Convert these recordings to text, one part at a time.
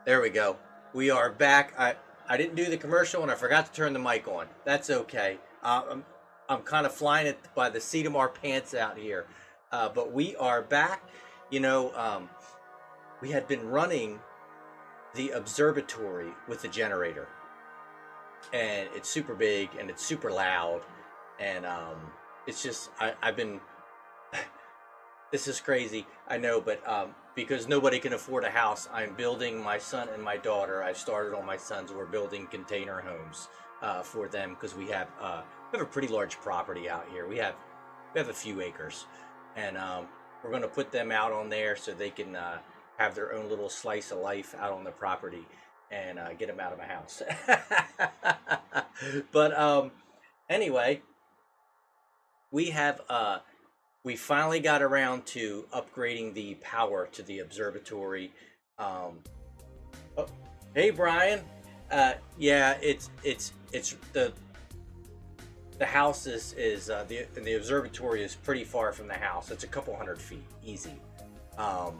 There we go. We are back. I didn't do the commercial and I forgot to turn the mic on. That's okay. I'm kind of flying it by the seat of our pants out here. But we are back. You know, we had been running the observatory with the generator, and it's super big and it's super loud, and it's just I've been this is crazy, I know, but because nobody can afford a house, I'm building my son and my daughter. I've started on my sons. We're building container homes for them because we have a pretty large property out here. We have a few acres, and we're going to put them out on there so they can have their own little slice of life out on the property and get them out of my house. But anyway, we have we finally got around to upgrading the power to the observatory. Um, oh, hey Brian, yeah, it's the house is the observatory is pretty far from the house. It's a couple hundred feet, easy. Um,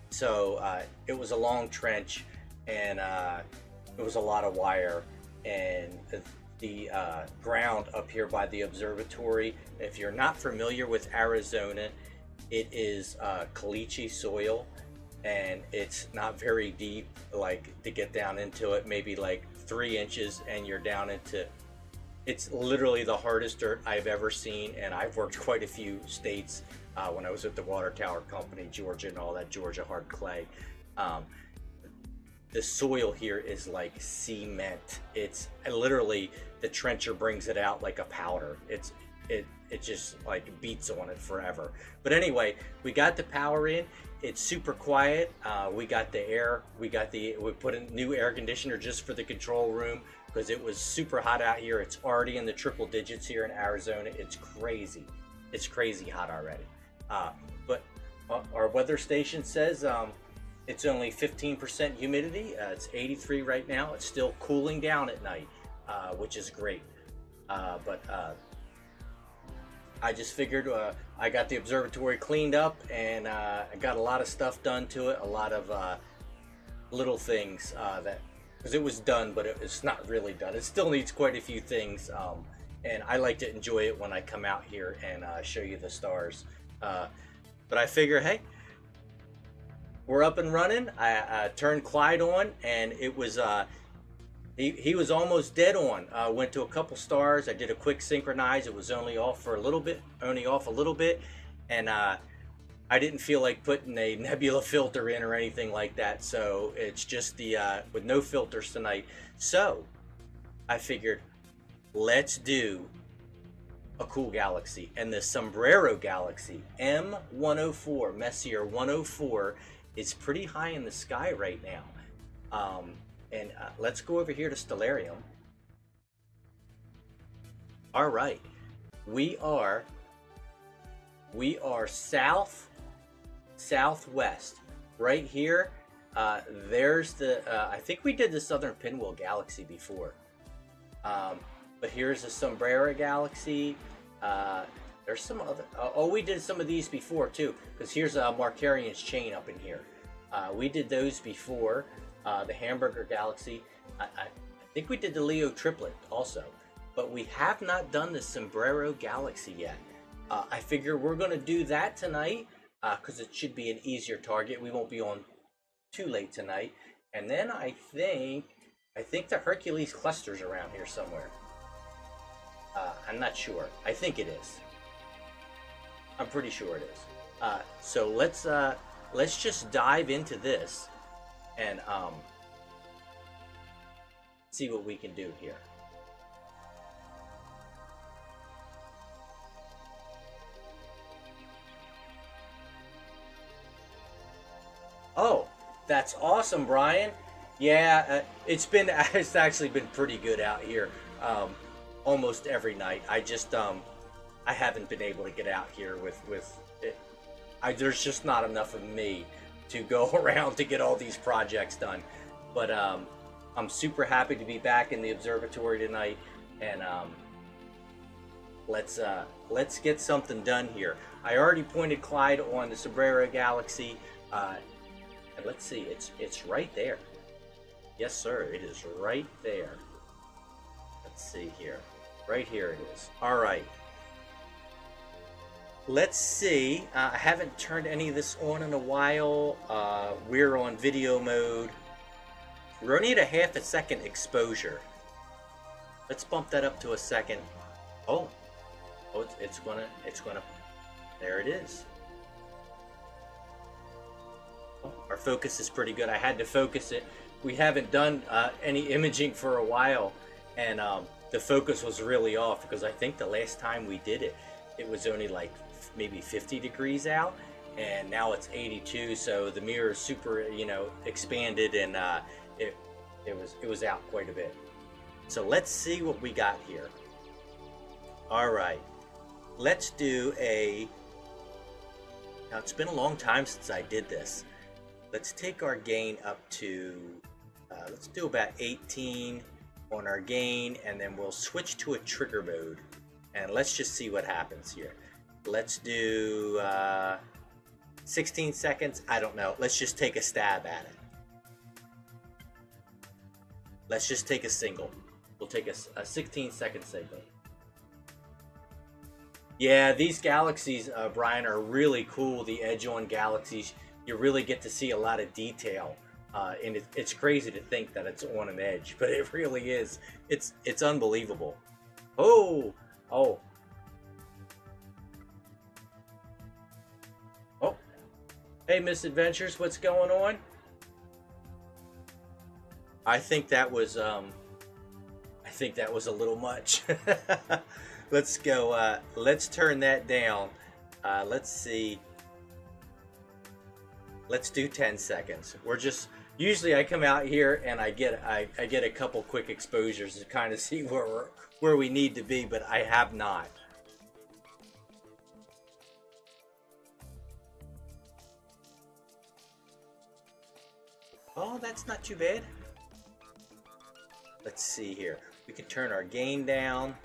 so it was a long trench, and it was a lot of wire, and the ground up here by the observatory. If you're not familiar with Arizona, it is caliche soil, and it's not very deep. Like to get down into it, maybe like 3 inches, and you're down into. It's literally the hardest dirt I've ever seen, and I've worked quite a few states when I was at the Water Tower Company, Georgia, and all that Georgia hard clay. Um, the soil here is like cement. It's literally the trencher brings it out like a powder. It just like beats on it forever. But anyway, we got the power in. It's super quiet. We got the air. We put a new air conditioner just for the control room because it was super hot out here. It's already in the triple digits here in Arizona. It's crazy. It's crazy hot already. But our weather station says it's only 15% humidity. It's 83 right now. It's still cooling down at night, which is great. But I just figured I got the observatory cleaned up, and I got a lot of stuff done to it. A lot of little things that because it was done, but it's not really done. It still needs quite a few things, and I like to enjoy it when I come out here and show you the stars. But I figure, hey, we're up and running. I turned Clyde on, and it was he was almost dead on. Went to a couple stars. I did a quick synchronize. It was only off a little bit, and I didn't feel like putting a nebula filter in or anything like that. So it's just the with no filters tonight. So I figured, let's do a cool galaxy, and the Sombrero Galaxy M104 Messier 104 is pretty high in the sky right now. And let's go over here to Stellarium. All right, we are southwest right here. There's the I think we did the Southern Pinwheel Galaxy before. But here's the Sombrero Galaxy. There's some other. We did some of these before too. Because here's Markarian's Chain up in here. We did those before. The Hamburger Galaxy. I think we did the Leo Triplet also. But we have not done the Sombrero Galaxy yet. I figure we're going to do that tonight. Because it should be an easier target. We won't be on too late tonight. And then I think the Hercules cluster's around here somewhere. I'm not sure. I think it is. I'm pretty sure it is. So let's just dive into this and see what we can do here. Oh, that's awesome, Brian. Yeah, it's actually been pretty good out here. Almost every night. I just I haven't been able to get out here with it. There's just not enough of me to go around to get all these projects done. But I'm super happy to be back in the observatory tonight, and let's get something done here. I already pointed Clyde on the Sombrero Galaxy. And let's see, it's right there. Yes, sir. It is right there. Let's see here. Right here it is. All right. Let's see. I haven't turned any of this on in a while. We're on video mode. We're only at a half a second exposure. Let's bump that up to a second. Oh, it's gonna. There it is. Oh, our focus is pretty good. I had to focus it. We haven't done any imaging for a while, and the focus was really off because I think the last time we did it, it was only like maybe 50 degrees out, and now it's 82. So the mirror is super, expanded, and it was out quite a bit. So let's see what we got here. All right, let's do a. Now it's been a long time since I did this. Let's take our gain up to. Let's do about 18 on our gain, and then we'll switch to a trigger mode, and let's just see what happens here. Let's do 16 seconds. I don't know. Let's just take a stab at it. Let's just take a single. We'll take a 16-second single. Yeah, these galaxies, Brian, are really cool. The edge-on galaxies, you really get to see a lot of detail. And it's crazy to think that it's on an edge, but it really is. It's unbelievable. Oh. Hey, Misadventures, what's going on? I think that was a little much. Let's go. Let's turn that down. Let's see. Let's do 10 seconds. We're just usually I come out here and I get a couple quick exposures to kind of see where we need to be, but I have not. Oh, that's not too bad. Let's see here. We can turn our gain down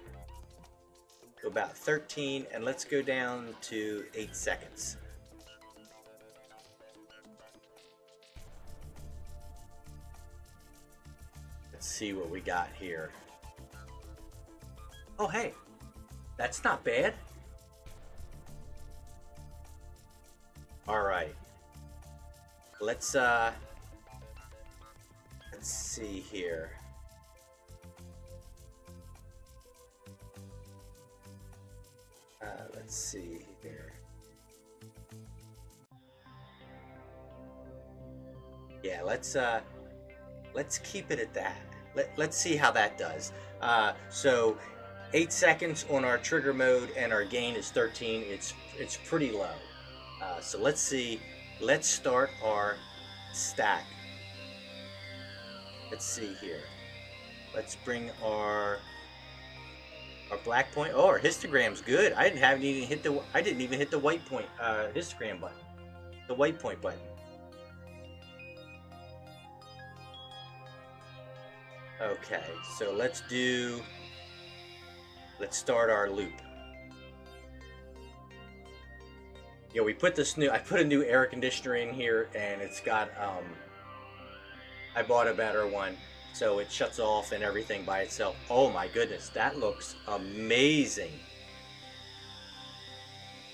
to about 13, and let's go down to 8 seconds. Let's see what we got here. Oh, hey, that's not bad. All right. Let's see here. Let's see here. Yeah, let's keep it at that. Let's see how that does. So 8 seconds on our trigger mode, and our gain is 13. It's pretty low. So let's see. Let's start our stack. Let's see here. Let's bring our black point. Oh, our histogram's good. I didn't even hit the white point histogram button. The white point button. Okay, so let's start our loop. Yeah, I put a new air conditioner in here, and it's got I bought a better one, so it shuts off and everything by itself. Oh my goodness, that looks amazing.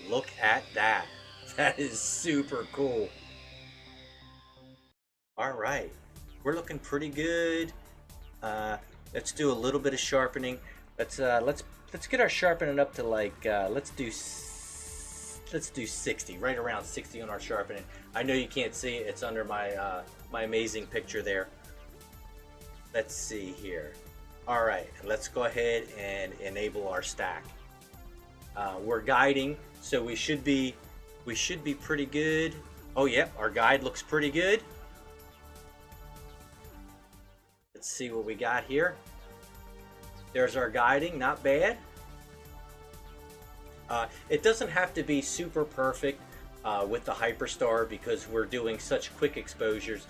Look at that. That is super cool. All right, we're looking pretty good. Let's do a little bit of sharpening. Let's get our sharpening up to like let's do 60, right around 60 on our sharpening. I know you can't see it. It's under my my amazing picture there. Let's see here. All right, let's go ahead and enable our stack. We're guiding, so we should be pretty good. Oh, yep, our guide looks pretty good. Let's see what we got here. There's our guiding, not bad. It doesn't have to be super perfect with the Hyperstar because we're doing such quick exposures.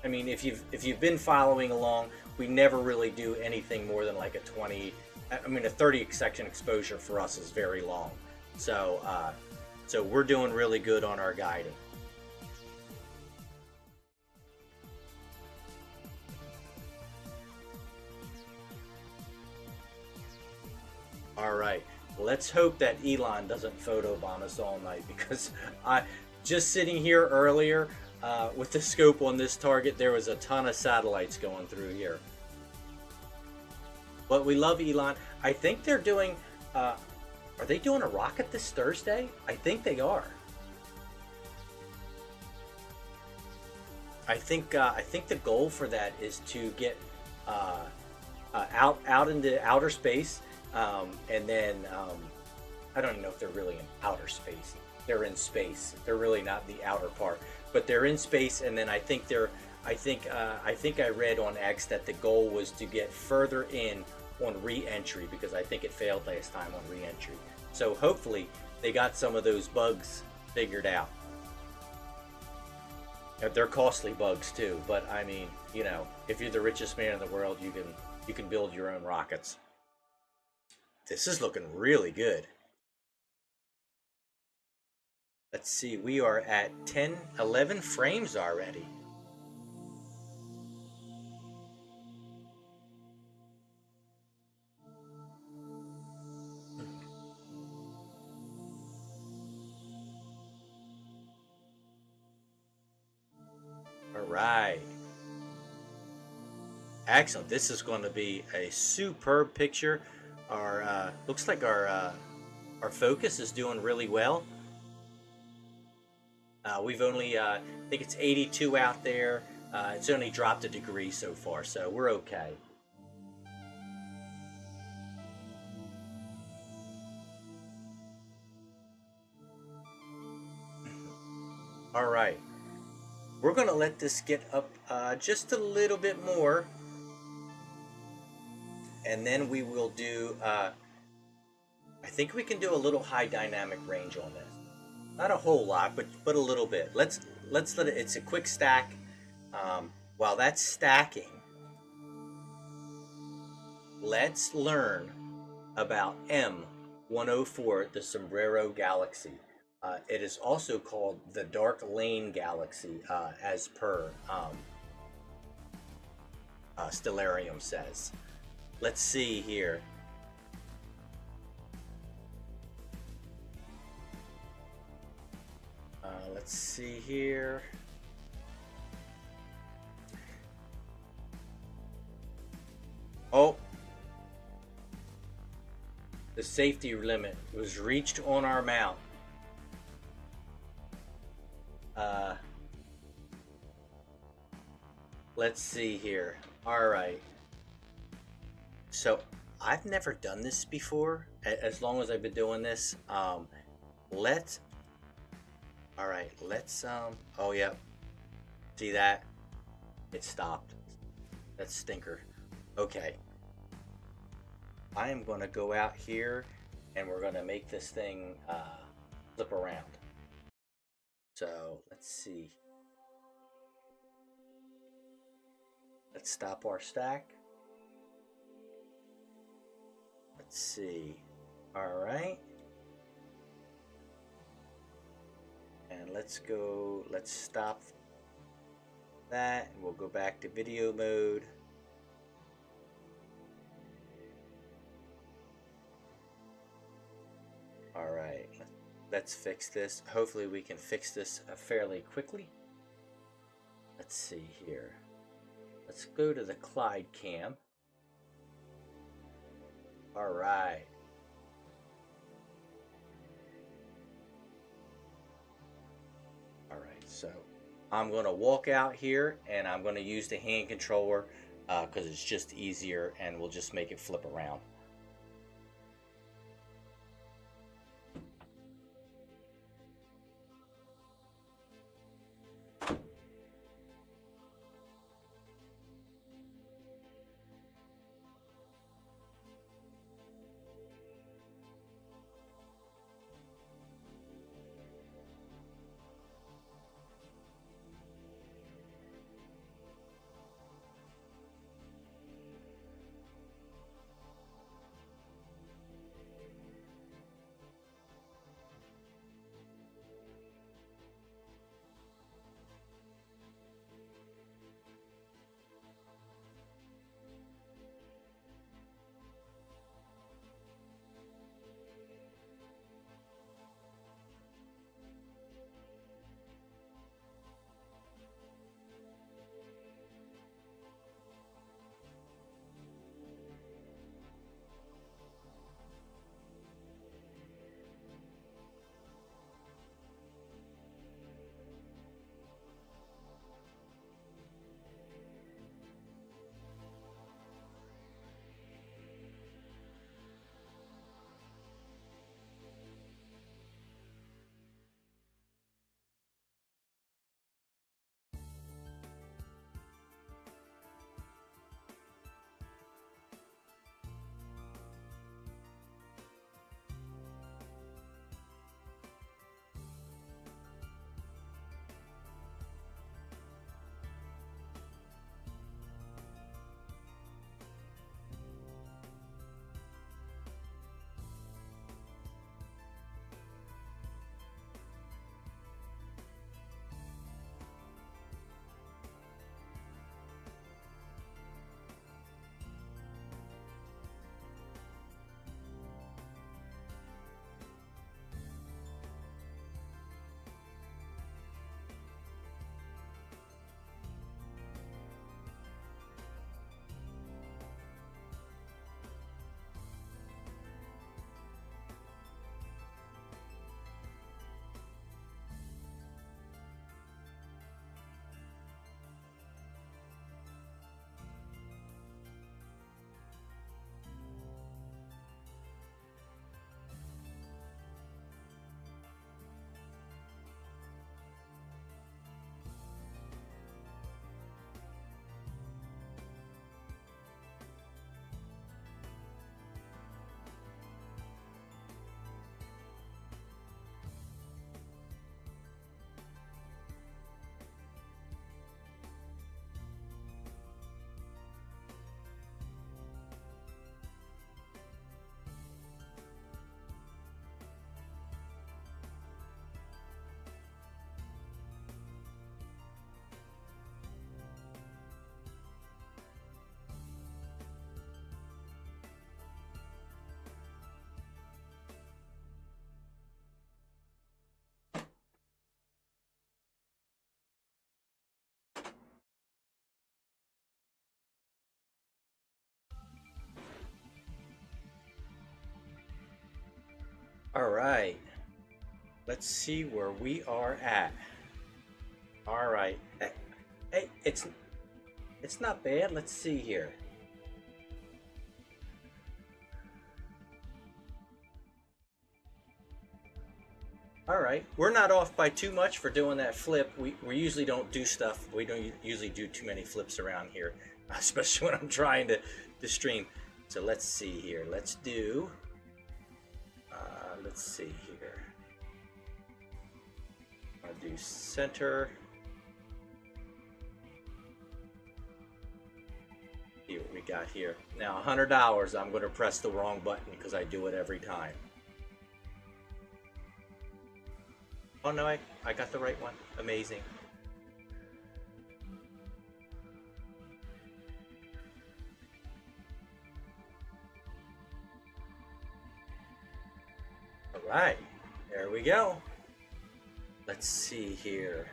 I mean, if you've been following along, we never really do anything more than like a 20. I mean, a 30-second exposure for us is very long. So so we're doing really good on our guiding. All right. Let's hope that Elon doesn't photobomb us all night, because I just sitting here earlier with the scope on this target, there was a ton of satellites going through here. But we love Elon. I think they're doing. Are they doing a rocket this Thursday? I think they are. I think the goal for that is to get out into outer space, and then I don't even know if they're really in outer space. They're in space. They're really not the outer part, but they're in space. And then I think I read on X that the goal was to get further in on re-entry, because I think it failed last time on re-entry. So hopefully they got some of those bugs figured out. They're costly bugs too, but I mean, you know, if you're the richest man in the world, you can build your own rockets. This is looking really good. Let's see, we are at 11 frames already. Right. Excellent. This is going to be a superb picture. Our looks like our focus is doing really well. We've only I think it's 82 out there. It's only dropped a degree so far, so we're okay. All right. We're going to let this get up just a little bit more, and then we will do, I think we can do a little high dynamic range on this. Not a whole lot, but a little bit. Let's let it, it's a quick stack. While that's stacking, let's learn about M104, the Sombrero Galaxy. It is also called the Dark Lane Galaxy, as per Stellarium says. Let's see here. Let's see here. Oh, the safety limit was reached on our mount. Let's see here. All right. So I've never done this before. As long as I've been doing this, let's. All right. Let's. Oh yeah. See that? It stopped. That's stinker. Okay. I am going to go out here, and we're going to make this thing flip around. So let's see. Let's stop our stack. Let's see. All right. And let's go, let's stop that, and we'll go back to video mode. All right. Let's fix this. Hopefully we can fix this fairly quickly. Let's see here. Let's go to the Clyde cam. All right. All right, so I'm going to walk out here, and I'm going to use the hand controller because it's just easier, and we'll just make it flip around. All right, let's see where we are at. All right. Hey, it's not bad. Let's see here. All right, we're not off by too much for doing that flip. We usually don't do stuff. We don't usually do too many flips around here, especially when I'm trying to stream. So let's see here. Let's do. Let's see here. I'll do center. See what we got here. Now $100. I'm going to press the wrong button because I do it every time. Oh no, I got the right one. Amazing. All right, there we go. Let's see here.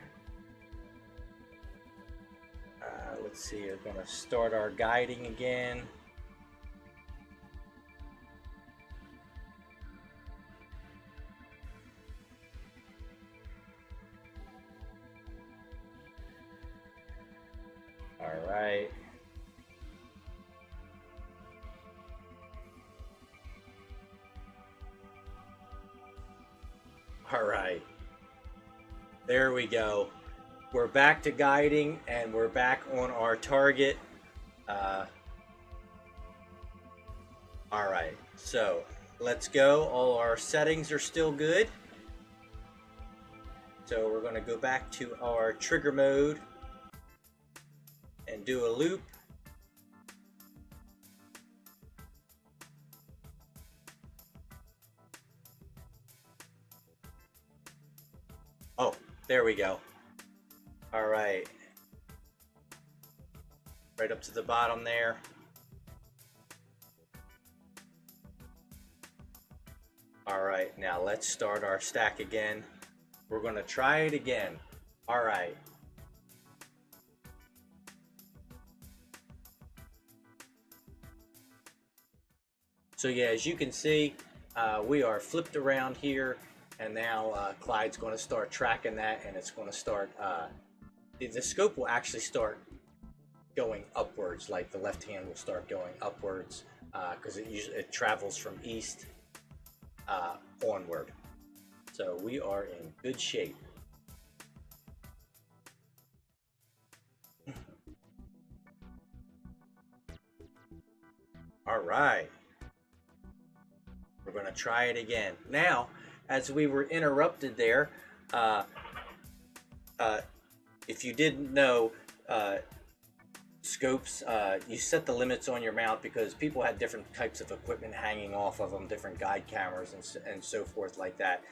Let's see, we're gonna start our guiding again. All right. All right. There we go. We're back to guiding and we're back on our target. All right. So let's go. All our settings are still good. So we're going to go back to our trigger mode and do a loop. Oh, there we go. All right. Right up to the bottom there. All right, now let's start our stack again. We're going to try it again. All right. So yeah, as you can see, we are flipped around here, and now Clyde's going to start tracking that, and it's going to start, the scope will actually start going upwards, like the left hand will start going upwards, because it travels from east onward. So we are in good shape. All right. We're going to try it again. Now, as we were interrupted there, if you didn't know, scopes, you set the limits on your mount because people had different types of equipment hanging off of them, different guide cameras and so forth like that.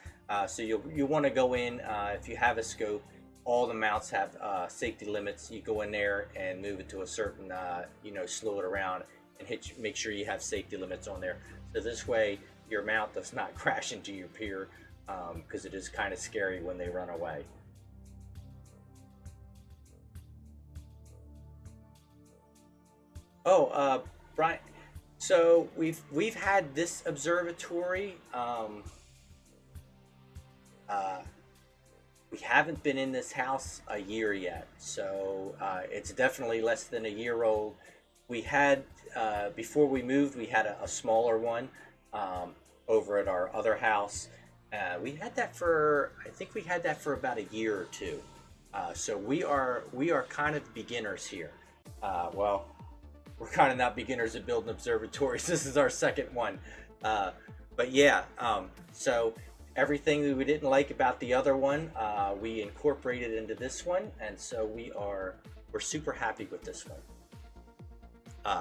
So you want to go in, if you have a scope, all the mounts have safety limits. You go in there and move it to a certain, slow it around and make sure you have safety limits on there. So this way your mount does not crash into your pier, because it is kind of scary when they run away. Oh, Brian. So we've had this observatory. We haven't been in this house a year yet, so it's definitely less than a year old. We had before we moved, we had a smaller one over at our other house. We had that I think we had that for about a year or two. So we are kind of beginners here. Well, we're kind of not beginners at building observatories. This is our second one. But yeah, so everything we didn't like about the other one, we incorporated into this one, and so we're super happy with this one.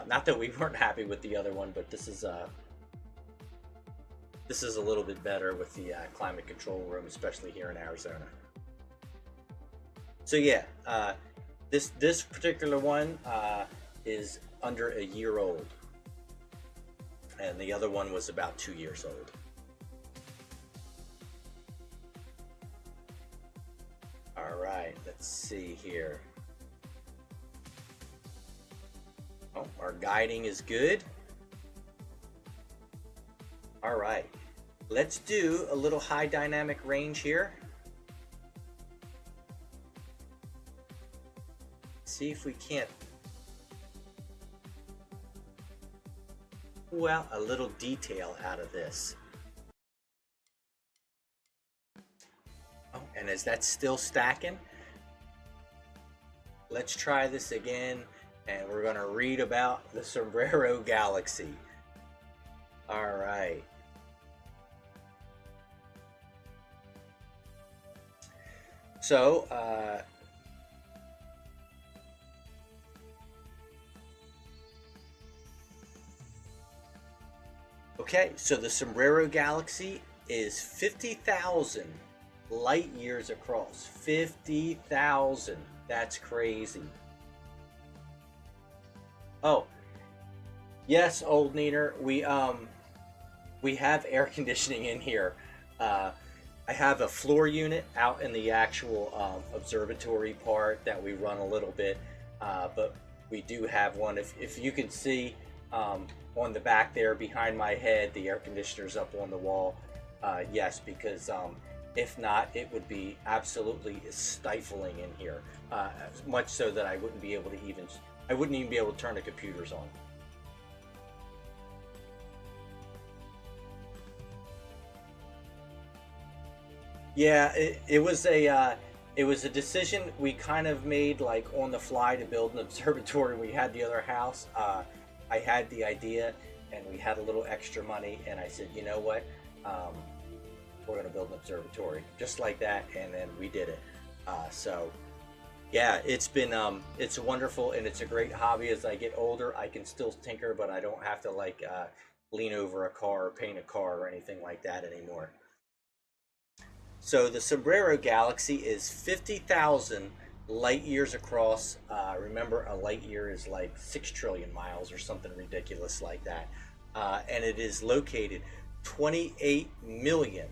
Not that we weren't happy with the other one, but this is a little bit better with the climate control room, especially here in Arizona. So yeah, this particular one is under a year old, and the other one was about 2 years old. All right, let's see here. Oh, our guiding is good. All right, Let's do a little high dynamic range here. See if we can't, well, a little detail out of this. Oh, and as that's still stacking, let's try this again, and we're going to read about the Sombrero Galaxy. All right. So, okay, so the Sombrero Galaxy is 50,000 light years across. 50,000. That's crazy. Oh, yes, old Neener. We have air conditioning in here. I have a floor unit out in the actual observatory part that we run a little bit, but we do have one. If you can see on the back there behind my head, the air conditioner's up on the wall. Yes, because if not, it would be absolutely stifling in here. Much so that I wouldn't even be able to turn the computers on. Yeah, it was a decision we kind of made like on the fly to build an observatory. We had the other house. I had the idea, and we had a little extra money, and I said, you know what, we're going to build an observatory just like that, and then we did it. So yeah, it's wonderful, and it's a great hobby. As I get older, I can still tinker, but I don't have to like lean over a car or paint a car or anything like that anymore. So the Sombrero Galaxy is 50,000 light years across. Remember, a light year is like 6 trillion miles or something ridiculous like that. And it is located 28 million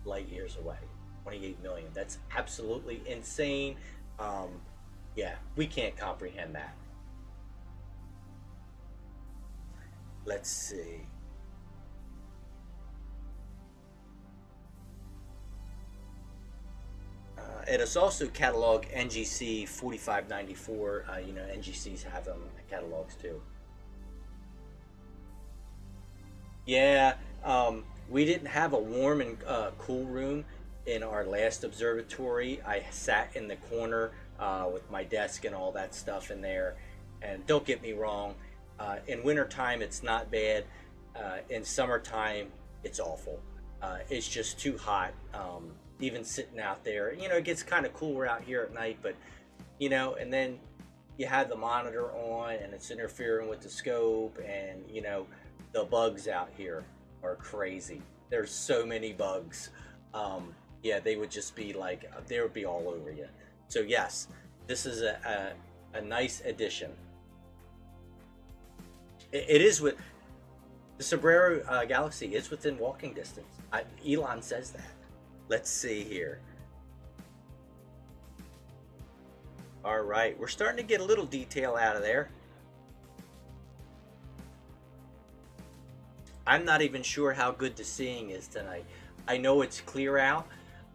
light years away. 28 million. That's absolutely insane. Yeah, we can't comprehend that. Let's see. It is also catalog NGC 4594. You know, NGCs have them catalogs too. Yeah, we didn't have a warm and cool room in our last observatory. I sat in the corner with my desk and all that stuff in there. And don't get me wrong, in wintertime it's not bad. In summertime, it's awful. It's just too hot. Even sitting out there, you know, it gets kind of cooler out here at night, but you know, and then you have the monitor on and it's interfering with the scope, and you know, the bugs out here are crazy. There's so many bugs. Yeah, they would just be like, they would be all over you. So yes, this is a nice addition. It is with the Sombrero Galaxy is within walking distance. Elon says that. Let's see here. All right, we're starting to get a little detail out of there. I'm not even sure how good the seeing is tonight. I know it's clear out,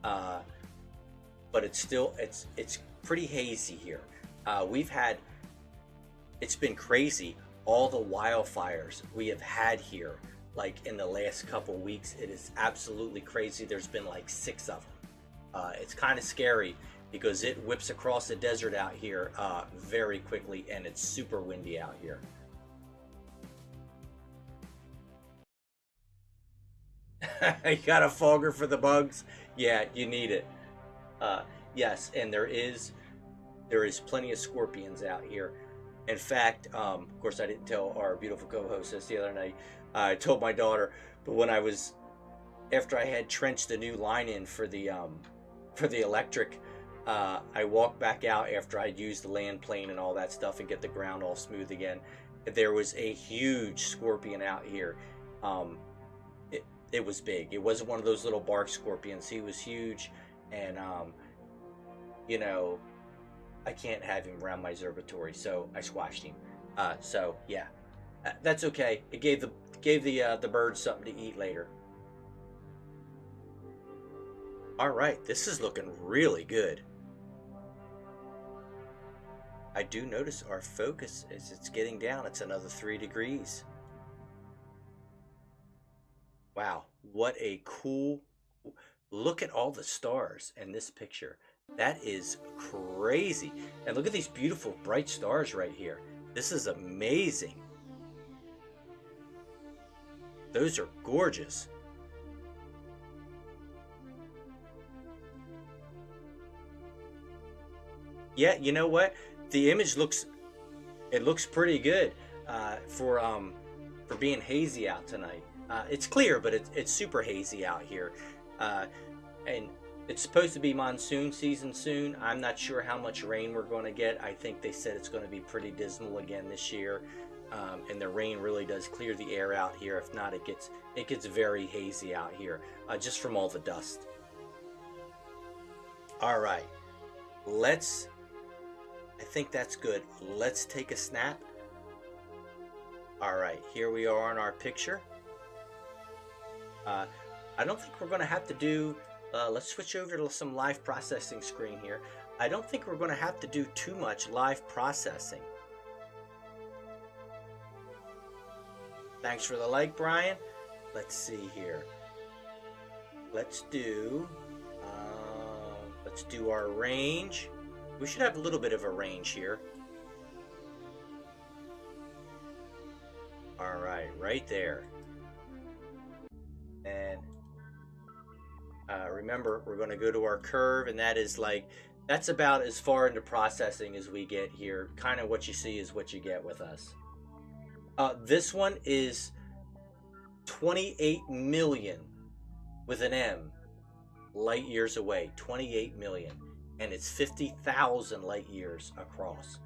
but it's pretty hazy here. We've had, it's been crazy, all the wildfires we have had here, like in the last couple weeks. It is absolutely crazy. There's been like 6 of them. It's kind of scary because it whips across the desert out here very quickly, and it's super windy out here. You got a fogger for the bugs? Yeah, you need it. Yes, and there is plenty of scorpions out here. In fact, of course, I didn't tell our beautiful co-host this the other night. I told my daughter, but when I was, after I had trenched the new line in for the electric, I walked back out after I'd used the land plane and all that stuff and get the ground all smooth again. There was a huge scorpion out here. It was big. It wasn't one of those little bark scorpions. He was huge, and you know, I can't have him around my observatory, so I squashed him. So yeah, that's okay. It gave the birds something to eat later. All right, this is looking really good. I do notice our focus as it's getting down, it's another 3 degrees. Wow, what a cool look at all the stars in this picture. That is crazy. And look at these beautiful bright stars right here. This is amazing. Those are gorgeous. Yeah, you know what? The image looks pretty good for being hazy out tonight. It's clear, but it's super hazy out here. And it's supposed to be monsoon season soon. I'm not sure how much rain we're going to get. I think they said it's going to be pretty dismal again this year. And the rain really does clear the air out here. If not, it gets very hazy out here, just from all the dust. All right, I think that's good. Let's take a snap. All right, here we are in our picture. I don't think we're going to have to do, let's switch over to some live processing screen here. I don't think we're going to have to do too much live processing. Thanks for the like, Brian. Let's see here. Let's do our range. We should have a little bit of a range here. All right, right there. And remember, we're going to go to our curve, and that's about as far into processing as we get here. Kind of what you see is what you get with us. This one is 28 million with an M light years away. 28 million. And it's 50,000 light years across.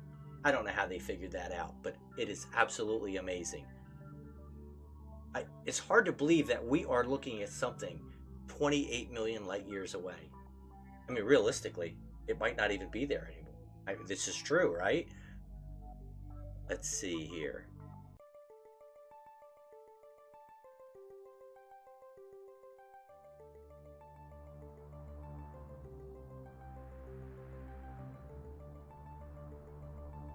I don't know how they figured that out, but it is absolutely amazing. It's hard to believe that we are looking at something 28 million light years away. I mean, realistically, it might not even be there anymore. This is true, right? Let's see here.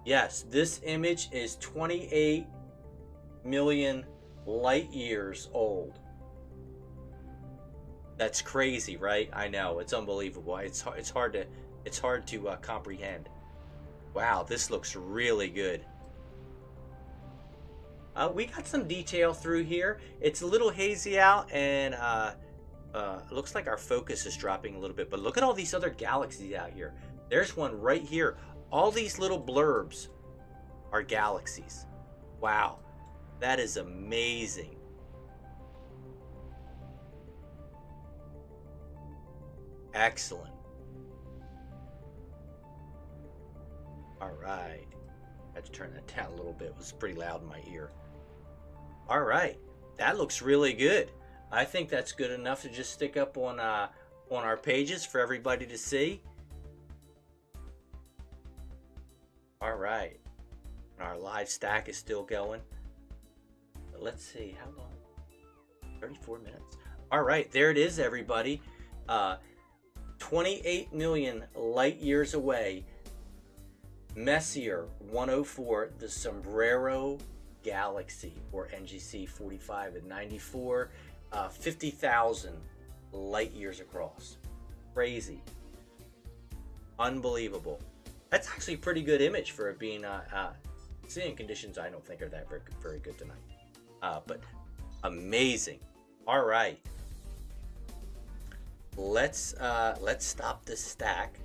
Yes, this image is 28 million light years old. That's crazy, right? I know, it's unbelievable. It's hard to comprehend. Wow, this looks really good. We got some detail through here. It's a little hazy out, and it looks like our focus is dropping a little bit. But look at all these other galaxies out here. There's one right here. All these little blurbs are galaxies. Wow, that is amazing. Excellent. All right. I had to turn that down a little bit. It was pretty loud in my ear. All right. That looks really good. I think that's good enough to just stick up on our pages for everybody to see. All right. Our live stack is still going. But let's see, how long? 34 minutes. All right, there it is, everybody. 28 million light years away. Messier 104, the Sombrero Galaxy, or NGC 45 and 94, 50,000 light years across. Crazy. Unbelievable. That's actually a pretty good image for it being seeing conditions I don't think are that very good tonight. But amazing. All right. Let's stop this stack.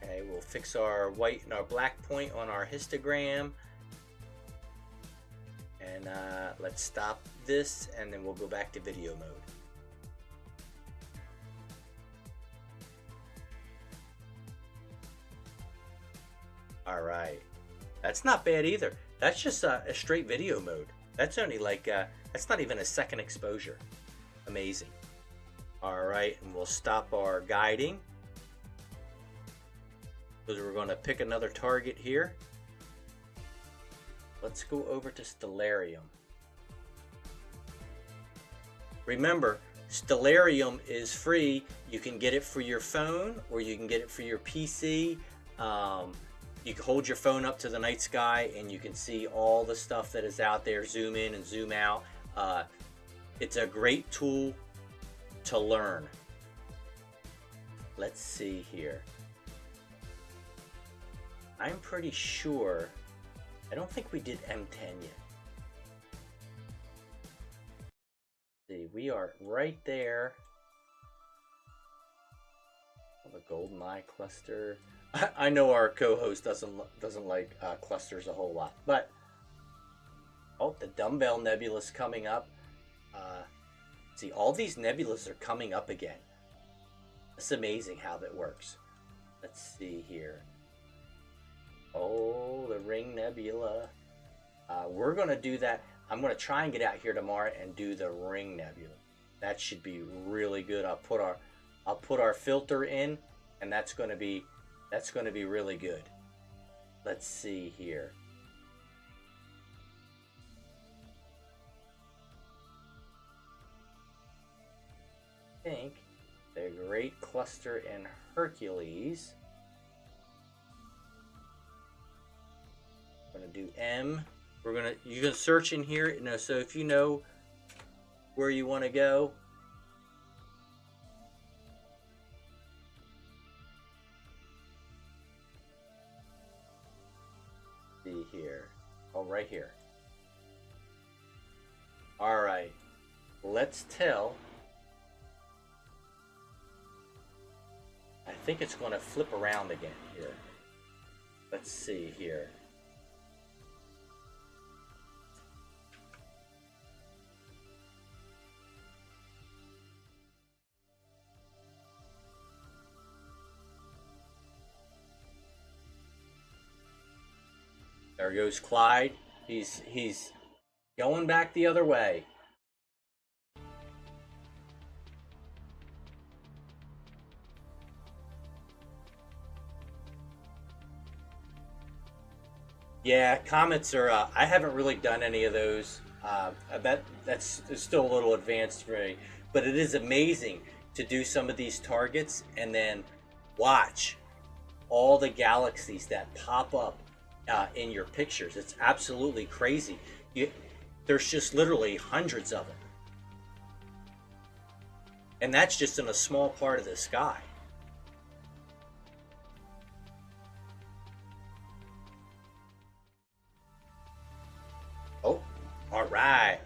Okay, we'll fix our white and our black point on our histogram. And let's stop this, and then we'll go back to video mode. All right, that's not bad either. That's just a straight video mode. That's only like, that's not even a second exposure. Amazing. All right, and we'll stop our guiding. Because we're going to pick another target here. Let's go over to Stellarium. Remember, Stellarium is free. You can get it for your phone or you can get it for your PC. You can hold your phone up to the night sky and you can see all the stuff that is out there, zoom in and zoom out. It's a great tool to learn. Let's see here. I'm pretty sure, I don't think we did M10 yet. See, we are right there. The GoldenEye cluster. I know our co-host doesn't like clusters a whole lot, but oh, the Dumbbell Nebula's coming up. See, all these nebulas are coming up again. It's amazing how that works. Let's see here. Oh, the Ring Nebula. We're gonna do that. I'm gonna try and get out here tomorrow and do the Ring Nebula. That should be really good. I'll put our filter in, and that's gonna be really good. Let's see here. I think the Great Cluster in Hercules. I'm gonna do M. You can search in here, so if you know where you want to go. See here. Oh, right here. All right. Let's tell. I think it's going to flip around again here. Let's see here. There goes Clyde. He's going back the other way. Yeah, comets are. I haven't really done any of those. That's still a little advanced for me, but it is amazing to do some of these targets and then watch all the galaxies that pop up in your pictures. It's absolutely crazy. There's just literally hundreds of them, and that's just in a small part of the sky. Oh, all right.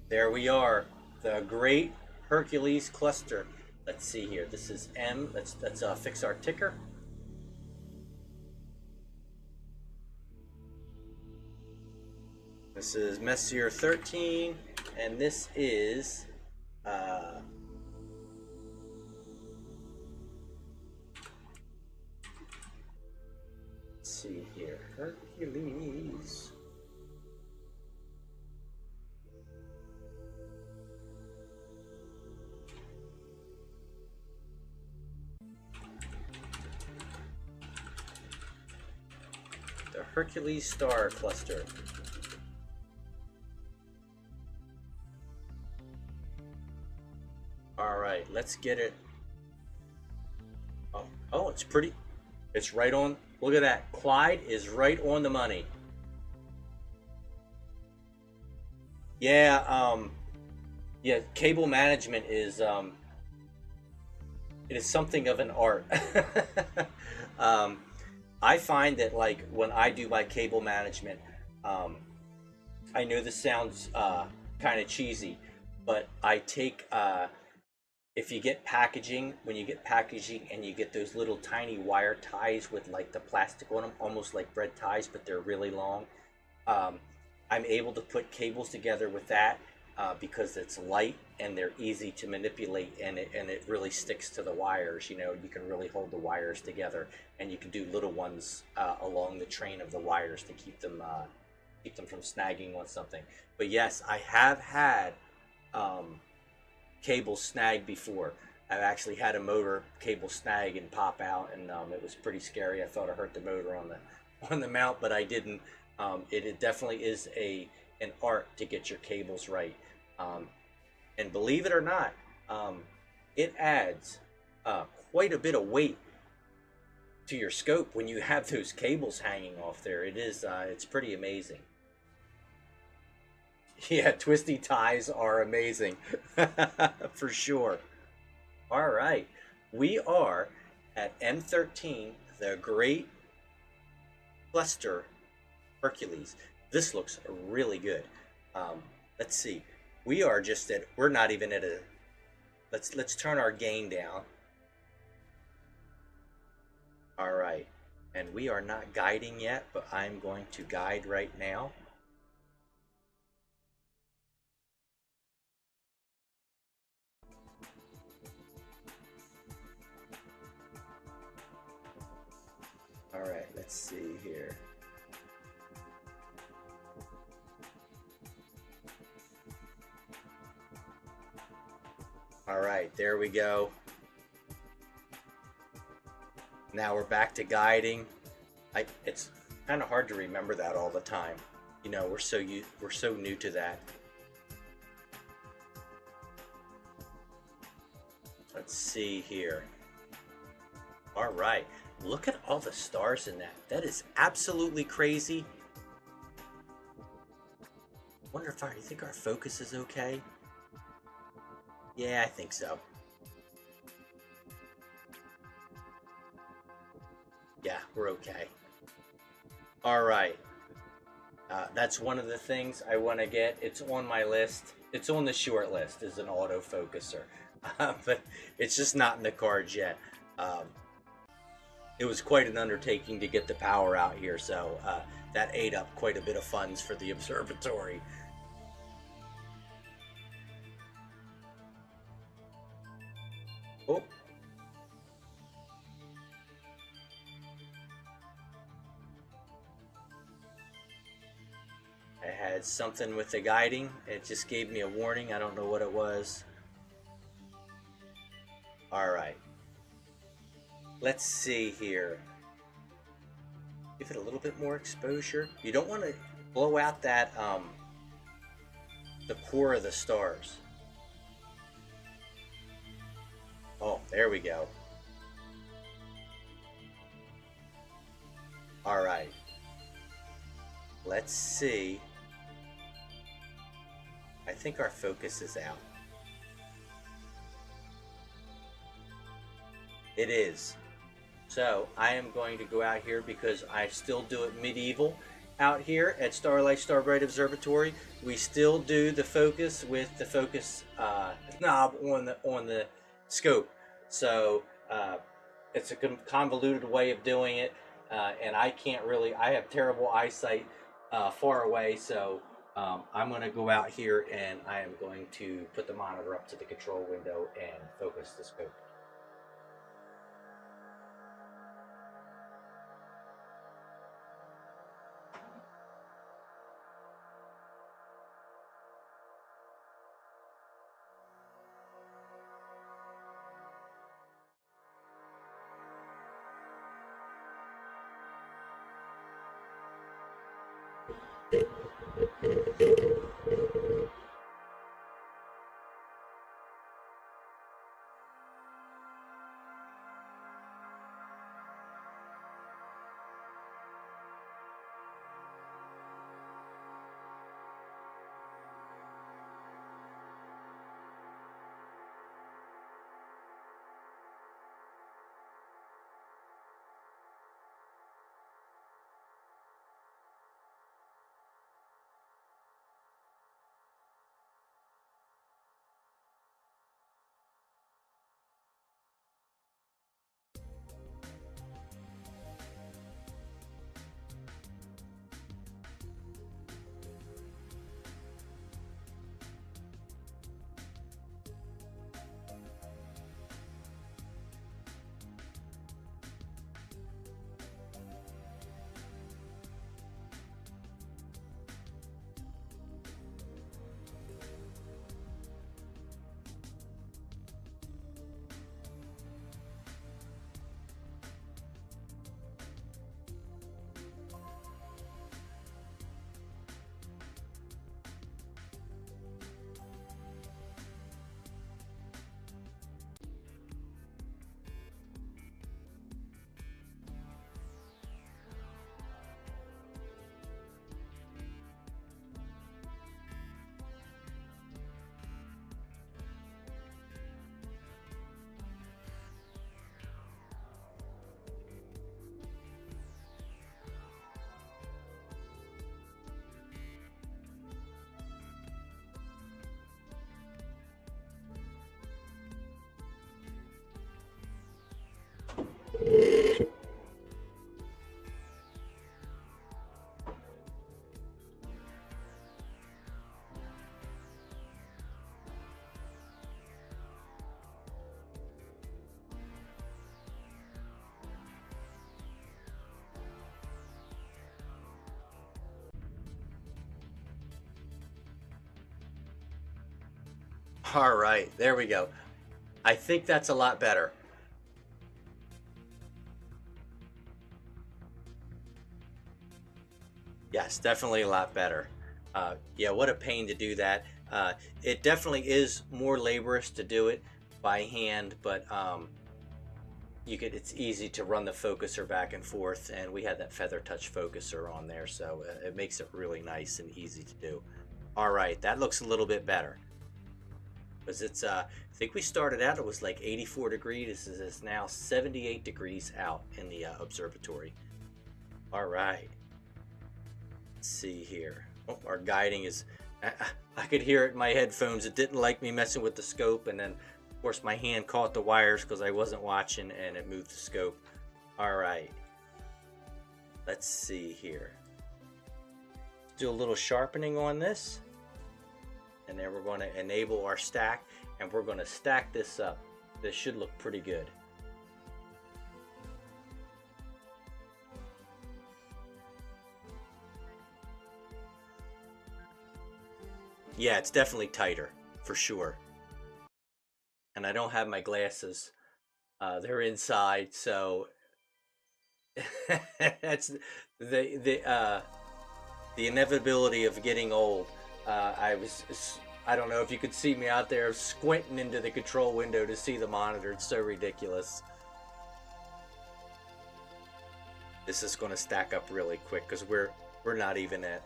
There we are, the Great Hercules Cluster. Let's see here. This is M. Let's fix our ticker. This is Messier 13, and this is let's see here, Hercules. The Hercules Star Cluster. All right, let's get it. Oh, it's pretty. It's right on. Look at that. Clyde is right on the money. Yeah, yeah, cable management is it is something of an art. I find that, like, when I do my cable management, I know this sounds kind of cheesy, but I take if you get packaging, when you get packaging and you get those little tiny wire ties with like the plastic on them, almost like bread ties, but they're really long. I'm able to put cables together with that because it's light and they're easy to manipulate, and it really sticks to the wires. You know, you can really hold the wires together, and you can do little ones along the train of the wires to keep them from snagging on something. But yes, I have had cable snag before. I've actually had a motor cable snag and pop out, and it was pretty scary. I thought I hurt the motor on the mount, but I didn't. It definitely is a and art to get your cables right. And believe it or not, it adds quite a bit of weight to your scope when you have those cables hanging off there. It's pretty amazing. Yeah, twisty ties are amazing for sure. All right, we are at M13, the Great Cluster Hercules. This looks really good. Let's see. We're not even at a, let's turn our gain down. All right, and we are not guiding yet, but I'm going to guide right now. All right, let's see here. All right, there we go. Now we're back to guiding. It's kind of hard to remember that all the time. You know, we're so new to that. Let's see here. All right, look at all the stars in that. That is absolutely crazy. Wonder if you think our focus is okay? Yeah, I think so. Yeah, we're okay. All right. That's one of the things I want to get. It's on my list. It's on the short list as an autofocuser, but it's just not in the cards yet. It was quite an undertaking to get the power out here, so that ate up quite a bit of funds for the observatory. Oh. I had something with the guiding. It just gave me a warning. I don't know what it was. All right. Let's see here. Give it a little bit more exposure. You don't want to blow out that the core of the stars. Oh, there we go. All right. Let's see. I think our focus is out. It is. So I am going to go out here because I still do it medieval. Out here at Starlight Starbright Observatory, we still do the focus with the focus knob on the scope. So it's a convoluted way of doing it, and I can't really. I have terrible eyesight far away, so I'm going to go out here and I am going to put the monitor up to the control window and focus the scope. All right, there we go. I think that's a lot better. Yes, definitely a lot better. Yeah, what a pain to do that. It definitely is more laborious to do it by hand, but it's easy to run the focuser back and forth, and we had that feather touch focuser on there, so it makes it really nice and easy to do. All right, that looks a little bit better. Because it's I think we started out, it was like 84 degrees. This is now 78 degrees out in the observatory. All right, let's see here. Oh, our guiding is, I could hear it in my headphones. It didn't like me messing with the scope, and then of course my hand caught the wires because I wasn't watching, and it moved the scope. All right, let's see here. Do a little sharpening on this, and then we're going to enable our stack, and we're going to stack this up. This should look pretty good. Yeah, it's definitely tighter for sure. And I don't have my glasses. They're inside, so that's the inevitability of getting old. I don't know if you could see me out there squinting into the control window to see the monitor. It's so ridiculous. This is going to stack up really quick because we're not even at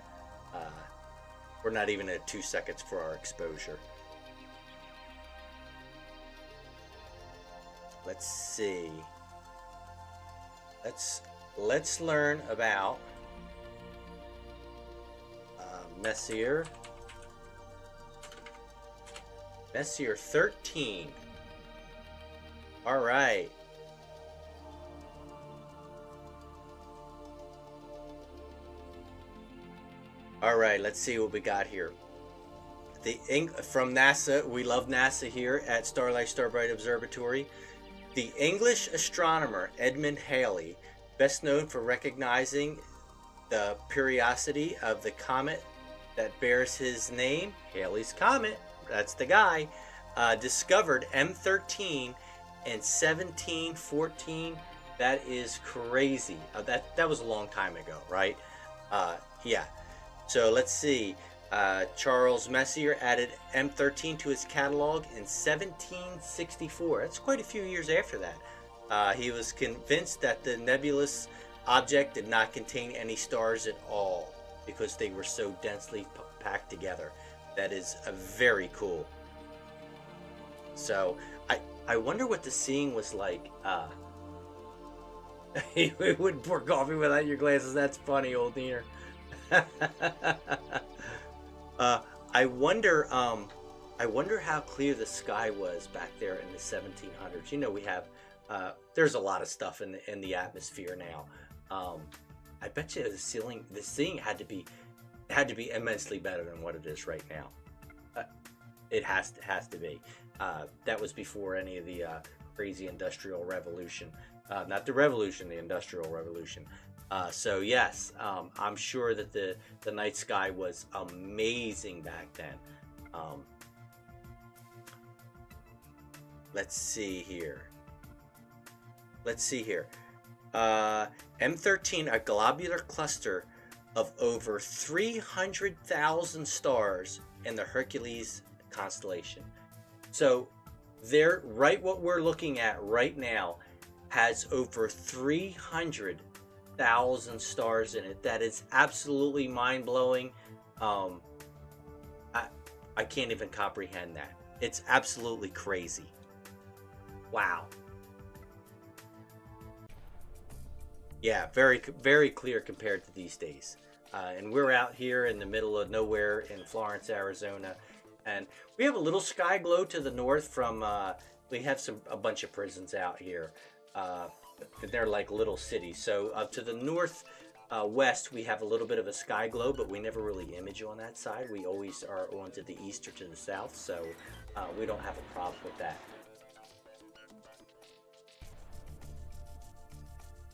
2 seconds for our exposure. Let's see. Let's learn about Messier 13. All right. All right, let's see what we got here. From NASA, we love NASA here at Starlight Starbright Observatory. The English astronomer Edmund Halley, best known for recognizing the periodicity of the comet that bears his name, Halley's Comet, that's the guy, discovered M13 in 1714. That is crazy. That was a long time ago, right? Yeah. So let's see. Charles Messier added M13 to his catalog in 1764. That's quite a few years after that. He was convinced that the nebulous object did not contain any stars at all because they were so densely packed together. That is very cool. So I wonder what the seeing was like. You wouldn't pour coffee without your glasses. That's funny, old dear. I wonder how clear the sky was back there in the 1700s. You know, we have there's a lot of stuff in the atmosphere now. I bet you the seeing had to be immensely better than what it is right now. It has to be. That was before any of the crazy industrial revolution. Not the revolution, the industrial revolution. So yes, I'm sure that the night sky was amazing back then. Let's see here. M13, a globular cluster of over 300,000 stars in the Hercules constellation. So what we're looking at right now has over 300,000 stars in it. That is absolutely mind-blowing. I can't even comprehend that. It's absolutely crazy. Wow. Yeah, very, very clear compared to these days. And we're out here in the middle of nowhere in Florence, Arizona. And we have a little sky glow to the north from, we have a bunch of prisons out here. They're like little cities. So to the north west, we have a little bit of a sky glow, but we never really image on that side. We always are on to the east or to the south, so we don't have a problem with that.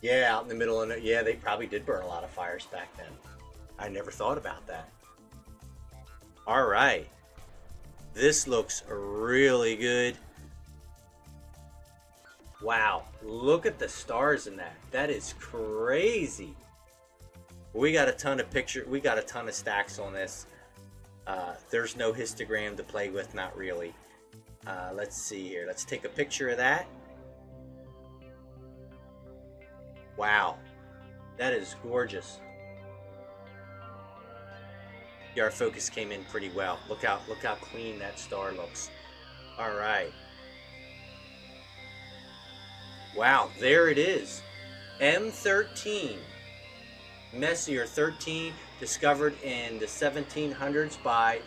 Yeah, out in the middle of it. Yeah, they probably did burn a lot of fires back then. I never thought about that. All right. This looks really good. Wow, look at the stars in that. That is crazy. We got a ton of we got a ton of stacks on this. There's no histogram to play with, not really. Let's see here. Let's take a picture of that. Wow, that is gorgeous. Yeah, our focus came in pretty well. Look how clean that star looks. All right. Wow, there it is. M13. Messier 13, discovered in the 1700s by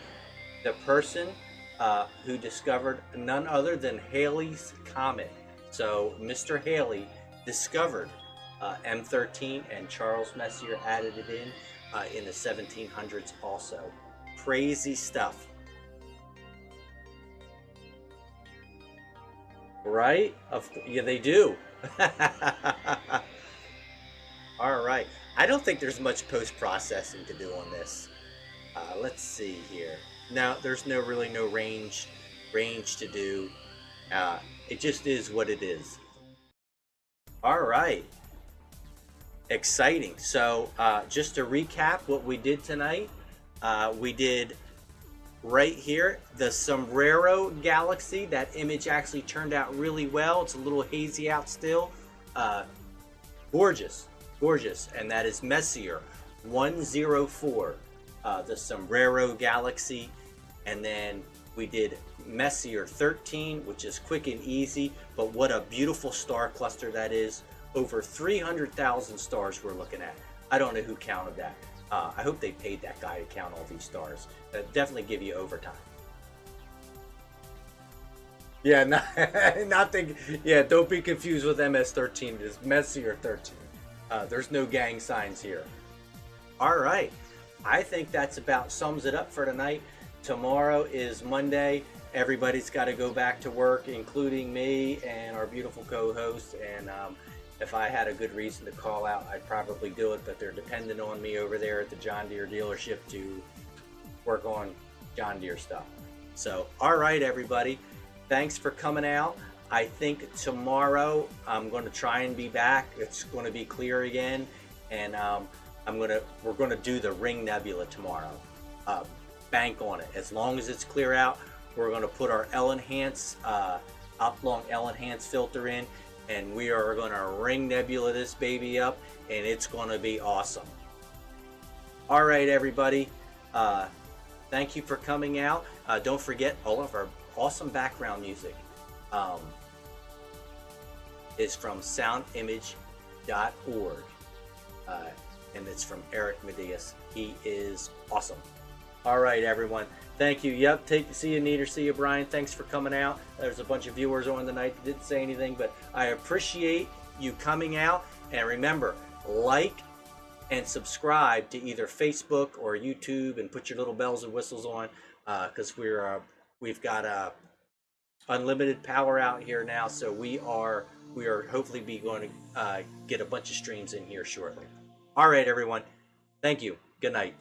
the person who discovered none other than Halley's Comet. So Mr. Halley discovered M13, and Charles Messier added it in the 1700s also. Crazy stuff. Right? Yeah, they do. All right. I don't think there's much post-processing to do on this. Let's see here. Now, there's really no range to do. It just is what it is. All right. Exciting. So, just to recap what we did tonight, we did right here the Sombrero Galaxy. That image actually turned out really well. It's a little hazy out still. Gorgeous. And that is Messier 104, the Sombrero Galaxy. And then we did Messier 13, which is quick and easy, but what a beautiful star cluster that is. Over 300,000 stars we're looking at. I don't know who counted that. I hope they paid that guy to count all these stars. That'd definitely give you overtime. Yeah, don't be confused with MS-13. It is Messier 13. There's no gang signs here. All right. I think that's about sums it up for tonight. Tomorrow is Monday. Everybody's got to go back to work, including me and our beautiful co-host. And if I had a good reason to call out, I'd probably do it. But they're dependent on me over there at the John Deere dealership to work on John Deere stuff. So, all right, everybody. Thanks for coming out. I think tomorrow I'm going to try and be back. It's going to be clear again, and we're going to do the Ring Nebula tomorrow. Bank on it. As long as it's clear out, we're going to put our L-Enhance Oplong L-Enhance filter in, and we are going to Ring Nebula this baby up, and it's going to be awesome. All right, everybody. Thank you for coming out. Don't forget all of our awesome background music. Is from soundimage.org, and it's from Eric Medias. He is awesome. All right, everyone. Thank you. Yep. See you, Neater. See you, Brian. Thanks for coming out. There's a bunch of viewers on tonight that didn't say anything, but I appreciate you coming out. And remember, like and subscribe to either Facebook or YouTube, and put your little bells and whistles on, because we've got unlimited power out here now, so we are hopefully going to get a bunch of streams in here shortly. All right, everyone. Thank you. Good night.